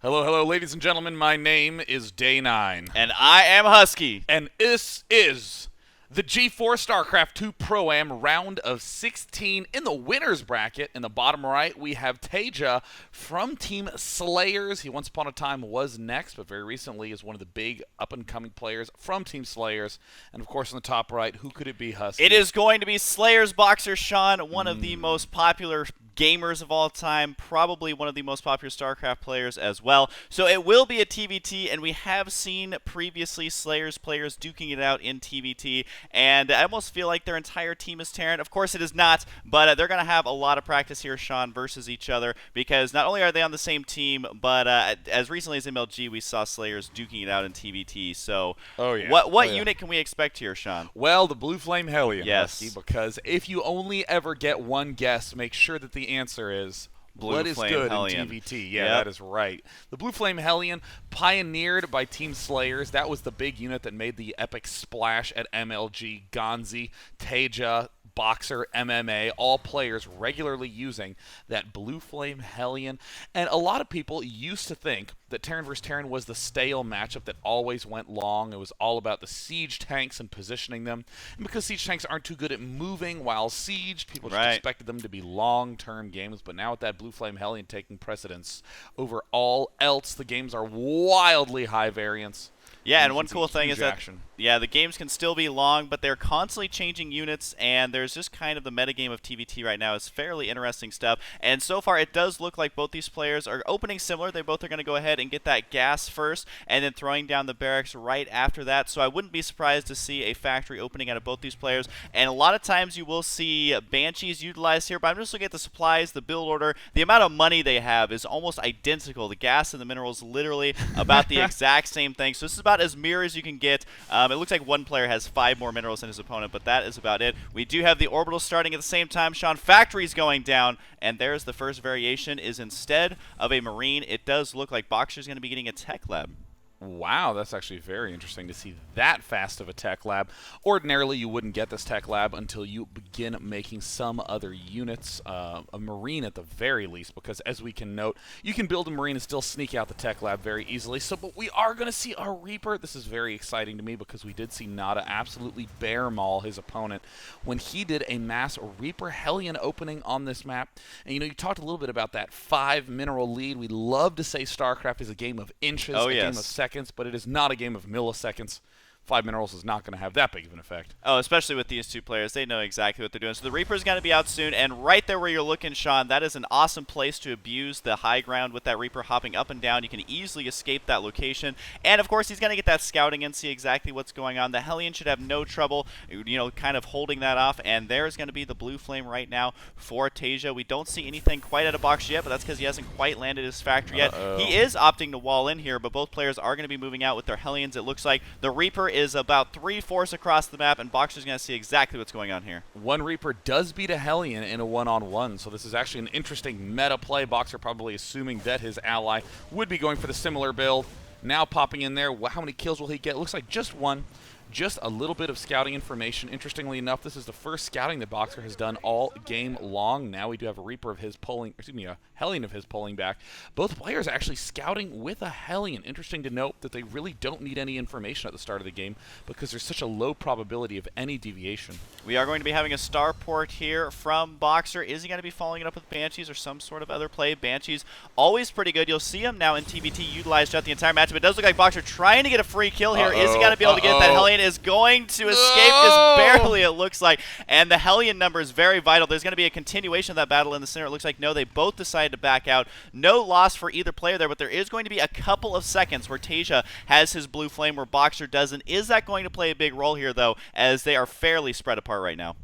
Hello, hello, ladies and gentlemen. My name is Day9. And I am Husky. And this is the G4 StarCraft 2 Pro-Am round of 16 in the winner's bracket. In the bottom right, we have Teja from Team Slayers. He once upon a time was next, but very recently is one of the big up-and-coming players from Team Slayers. And of course, in the top right, who could it be, Husky? It is going to be Slayers Boxer Sean, one of the most popular gamers of all time, probably one of the most popular StarCraft players as well. So it will be a TVT, and we have seen previously Slayers players duking it out in TVT, and I almost feel like their entire team is Terran. Of course it is not, but they're going to have a lot of practice here, Sean, versus each other, because not only are they on the same team, but as recently as MLG, we saw Slayers duking it out in TVT. So what unit can we expect here, Sean? Well, the Blue Flame Hellion, yes. Husky, because if you only ever get one guess, make sure that the answer is what is good Hellion. in TVT. Yeah, that is right. The Blue Flame Hellion, pioneered by Team Slayers. That was the big unit that made the epic splash at MLG. Gonzi, Teja, Boxer, MMA, all players regularly using that Blue Flame Hellion. And a lot of people used to think that Terran vs. Terran was the stale matchup that always went long. It was all about the siege tanks and positioning them. And because siege tanks aren't too good at moving while sieged, people just expected them to be long-term games. But now with that Blue Flame Hellion taking precedence over all else, the games are wildly high variance. Yeah, and one cool thing is that the games can still be long, but they're constantly changing units, and there's just kind of the metagame of TVT right now is fairly interesting stuff. And so far, it does look like both these players are opening similar. They both are going to go ahead and get that gas first, and then throwing down the barracks right after that. So I wouldn't be surprised to see a factory opening out of both these players. And a lot of times you will see Banshees utilized here, but I'm just looking at the supplies, the build order, the amount of money they have is almost identical. The gas and the minerals literally about the exact same thing. So this is about as mirror as you can get. It looks like one player has 5 more minerals than his opponent, but that is about it. We do have the orbitals starting at the same time. Sean, factory's going down, and there's the first variation is instead of a marine, it does look like Boxer's going to be getting a tech lab. Wow, that's actually very interesting to see that fast of a tech lab. Ordinarily, you wouldn't get this tech lab until you begin making some other units, a Marine at the very least, because as we can note, you can build a Marine and still sneak out the tech lab very easily. So, but we are going to see a Reaper. This is very exciting to me because we did see Nada absolutely bear maul his opponent when he did a mass Reaper Hellion opening on this map. And you know, you talked a little bit about that 5 mineral lead. We love to say StarCraft is a game of inches, a game of seconds, but it is not a game of milliseconds. 5 minerals is not going to have that big of an effect. Oh, especially with these two players. They know exactly what they're doing. So the Reaper's going to be out soon, and right there where you're looking, Sean, that is an awesome place to abuse the high ground with that Reaper hopping up and down. You can easily escape that location. And, of course, he's going to get that scouting and see exactly what's going on. The Hellion should have no trouble, you know, kind of holding that off. And there's going to be the Blue Flame right now for Teja. We don't see anything quite out of box yet, but that's because he hasn't quite landed his factory yet. He is opting to wall in here, but both players are going to be moving out with their Hellions. It looks like the Reaper is about 3/4 across the map, and Boxer's going to see exactly what's going on here. One Reaper does beat a Hellion in a one-on-one, so this is actually an interesting meta play. Boxer probably assuming that his ally would be going for the similar build. Now popping in there, how many kills will he get? Looks like just one. Just a little bit of scouting information. Interestingly enough, this is the first scouting that Boxer has done all game long. Now we do have a Reaper of his pulling, a Hellion of his pulling back. Both players actually scouting with a Hellion. Interesting to note that they really don't need any information at the start of the game because there's such a low probability of any deviation. We are going to be having a starport here from Boxer. Is he going to be following it up with Banshees or some sort of other play? Banshees always pretty good. You'll see him now in TVT utilized throughout the entire matchup. It does look like Boxer trying to get a free kill here. Is he going to be able to get that Hellion? Is going to escape just barely, it looks like. And the Hellion number is very vital. There's going to be a continuation of that battle in the center. It looks like no, they both decided to back out. No loss for either player there, but there is going to be a couple of seconds where Teja has his Blue Flame where Boxer doesn't. Is that going to play a big role here, though, as they are fairly spread apart right now?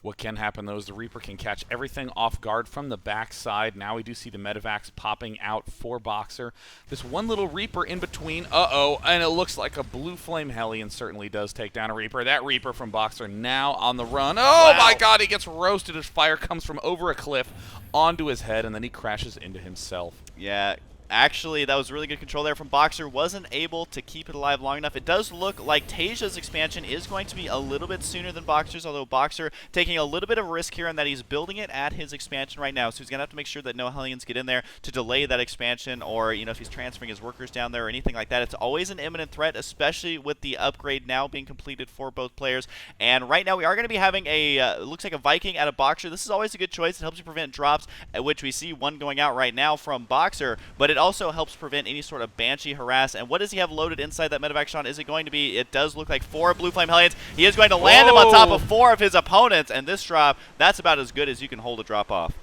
What can happen, though, is the Reaper can catch everything off guard from the backside. Now we do see the Medivacs popping out for Boxer. This one little Reaper in between. And it looks like a Blue Flame Hellion certainly does take down a Reaper. That Reaper from Boxer now on the run. Oh, my God, he gets roasted as fire comes from over a cliff onto his head, and then he crashes into himself. Yeah. actually, that was really good control there from Boxer. Wasn't able to keep it alive long enough. It does look like TaeJa's expansion is going to be a little bit sooner than Boxer's, although Boxer taking a little bit of a risk here in that he's building it at his expansion right now, so he's going to have to make sure that no Hellions get in there to delay that expansion, or, you know, if he's transferring his workers down there or anything like that. It's always an imminent threat, especially with the upgrade now being completed for both players. And right now we are going to be having a, looks like a Viking at a Boxer. This is always a good choice. It helps you prevent drops, at which we see one going out right now from Boxer, but it also helps prevent any sort of Banshee harass. And what does he have loaded inside that medevac, Sean? Is it going to be, it does look like 4 Blue Flame Hellions. He is going to land him on top of 4 of his opponents, and this drop, that's about as good as you can hold a drop off.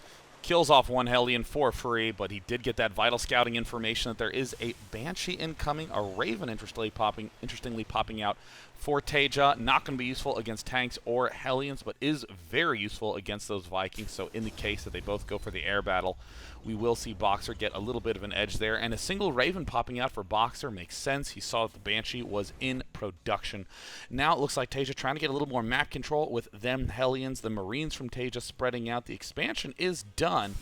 Kills off 1 Hellion for free, but he did get that vital scouting information that there is a Banshee incoming, a Raven interestingly popping out for TaeJa. Not going to be useful against tanks or Hellions, but is very useful against those Vikings. So in the case that they both go for the air battle, we will see Boxer get a little bit of an edge there. And a single Raven popping out for Boxer makes sense. He saw that the Banshee was in production. Now it looks like TaeJa trying to get a little more map control with them Hellions. The Marines from TaeJa spreading out. The expansion is done,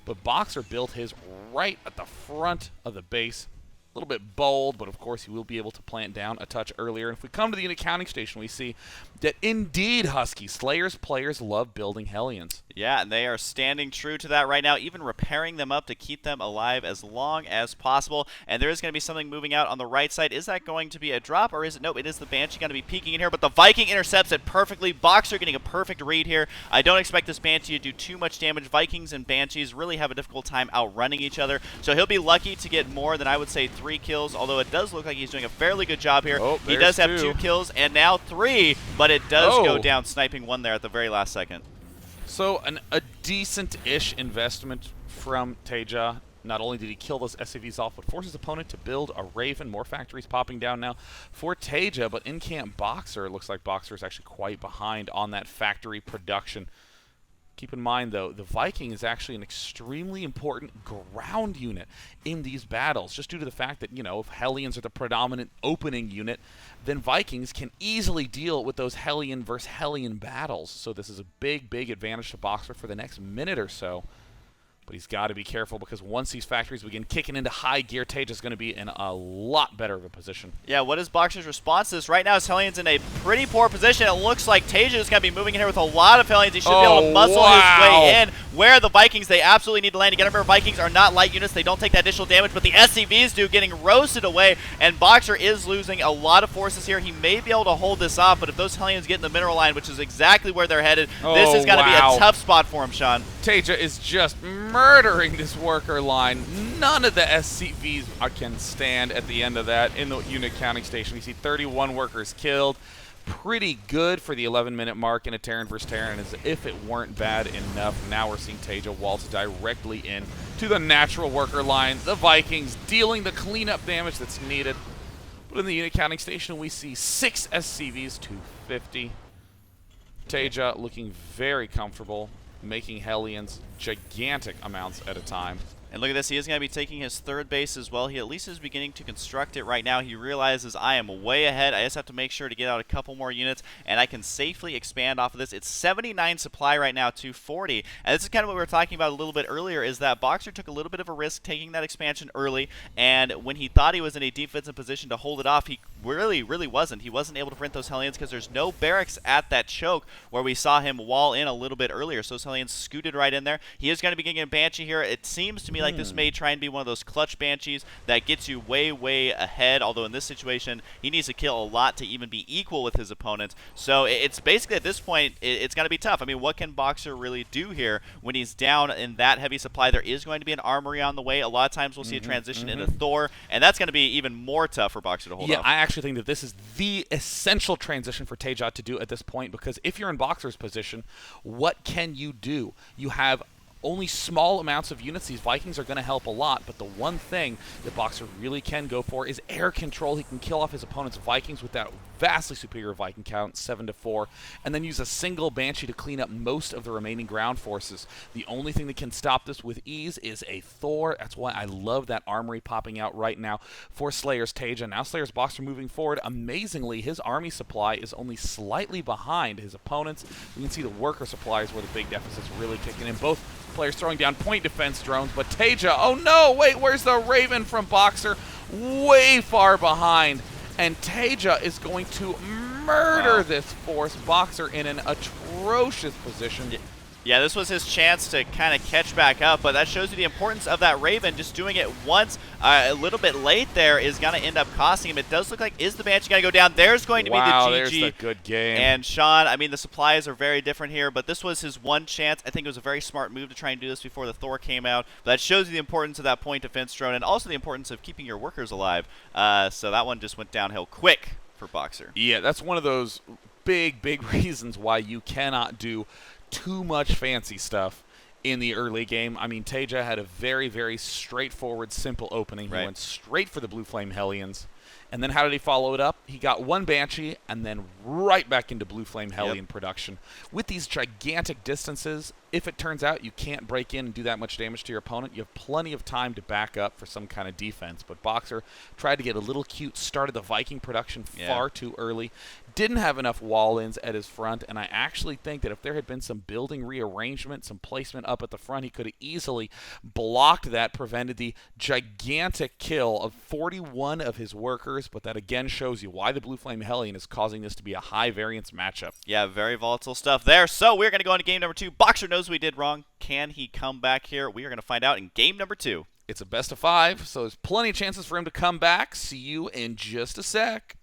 but Boxer built his right at the front of the base. A little bit bold, but of course he will be able to plant down a touch earlier. And if we come to the unit counting station, we see that indeed Husky Slayers players love building Hellions. Yeah, and they are standing true to that right now, even repairing them up to keep them alive as long as possible. And there is going to be something moving out on the right side. Is that going to be a drop, or is it? Nope, it is the Banshee going to be peeking in here, but the Viking intercepts it perfectly. Boxer getting a perfect read here. I don't expect this Banshee to do too much damage. Vikings and Banshees really have a difficult time outrunning each other, so he'll be lucky to get more than, I would say, 3 kills, although it does look like he's doing a fairly good job here. Oh, he does have 2 kills, and now 3, but it does go down, sniping 1 there at the very last second. So a decent-ish investment from TaeJa. Not only did he kill those SCVs off, but force his opponent to build a Raven. More factories popping down now for TaeJa, but in-camp Boxer, it looks like Boxer is actually quite behind on that factory production. Keep in mind, though, the Viking is actually an extremely important ground unit in these battles, just due to the fact that, you know, if Hellions are the predominant opening unit, then Vikings can easily deal with those Hellion versus Hellion battles. So this is a big, big advantage to Boxer for the next minute or so. But he's got to be careful, because once these factories begin kicking into high gear, TaeJa is going to be in a lot better of a position. Yeah, what is Boxer's response to this? Right now, Hellions in a pretty poor position. It looks like TaeJa is going to be moving in here with a lot of Hellions. He should be able to muscle his way in. Where the Vikings, they absolutely need to land. You got to remember, Vikings are not light units. They don't take that additional damage, but the SCVs do, getting roasted away. And Boxer is losing a lot of forces here. He may be able to hold this off, but if those Hellions get in the mineral line, which is exactly where they're headed, this is going to be a tough spot for him, Sean. TaeJa is just murdering this worker line. None of the SCVs can stand at the end of that in the unit counting station. We see 31 workers killed. Pretty good for the 11-minute mark in a Terran versus Terran, as if it weren't bad enough. Now we're seeing TaeJa waltz directly in to the natural worker line. The Vikings dealing the cleanup damage that's needed. But in the unit counting station, we see 6 SCVs to 50. TaeJa looking very comfortable, making Hellions gigantic amounts at a time. And look at this, he is going to be taking his 3rd base as well. He at least is beginning to construct it right now. He realizes, I am way ahead. I just have to make sure to get out a couple more units, and I can safely expand off of this. It's 79 supply right now to 40. And this is kind of what we were talking about a little bit earlier, is that Boxer took a little bit of a risk taking that expansion early, and when he thought he was in a defensive position to hold it off, he really wasn't. He wasn't able to prevent those Hellions because there's no barracks at that choke where we saw him wall in a little bit earlier. So those Hellions scooted right in there. He is going to be getting a Banshee here. It seems to me like this may try and be one of those clutch Banshees that gets you way ahead, although in this situation he needs to kill a lot to even be equal with his opponents. So it's basically, at this point, it's going to be tough. I mean, what can Boxer really do here when he's down in that heavy supply? There is going to be an armory on the way. A lot of times we'll see a transition into Thor, and that's going to be even more tough for Boxer to hold off. I actually think that this is the essential transition for TaeJa to do at this point, because if you're in Boxer's position, what can you do? You have only small amounts of units. These Vikings are going to help a lot, but the one thing that Boxer really can go for is air control. He can kill off his opponent's Vikings with that vastly superior Viking count, 7-4, and then use a single Banshee to clean up most of the remaining ground forces. The only thing that can stop this with ease is a Thor. That's why I love that armory popping out right now for Slayer's Taja. Now Slayer's Boxer moving forward. Amazingly, his army supply is only slightly behind his opponents. We can see the worker supply is where the big deficit's really kicking in. Both players throwing down point defense drones, but Taja, oh no, wait, where's the Raven from Boxer? Way far behind, and Taja is going to murder this force. Boxer in an atrocious position. Yeah, this was his chance to kind of catch back up, but that shows you the importance of that Raven. Just doing it once, a little bit late there, is going to end up costing him. It does look like, is the Banshee going to go down? There's going to be the GG. There's the good game. And Sean, I mean, the supplies are very different here, but this was his one chance. I think it was a very smart move to try and do this before the Thor came out. But that shows you the importance of that point defense drone and also the importance of keeping your workers alive. So that one just went downhill quick for Boxer. Yeah, that's one of those big reasons why you cannot do too much fancy stuff in the early game. I mean, Taja had a very straightforward, simple opening. He went straight for the Blue Flame Hellions. And then how did he follow it up? He got one Banshee and then right back into Blue Flame Hellion production. With these gigantic distances, if it turns out you can't break in and do that much damage to your opponent, you have plenty of time to back up for some kind of defense. But Boxer tried to get a little cute, started the Viking production far too early, didn't have enough wall-ins at his front, and I actually think that if there had been some building rearrangement, some placement up at the front, he could have easily blocked that, prevented the gigantic kill of 41 of his workers, but that again shows you why the Blue Flame Hellion is causing this to be a high-variance matchup. Yeah, very volatile stuff there. So we're going to go into game number 2. Boxer knows we did wrong. Can he come back here? We are going to find out in game number 2. It's a best of 5, so there's plenty of chances for him to come back. See you in just a sec.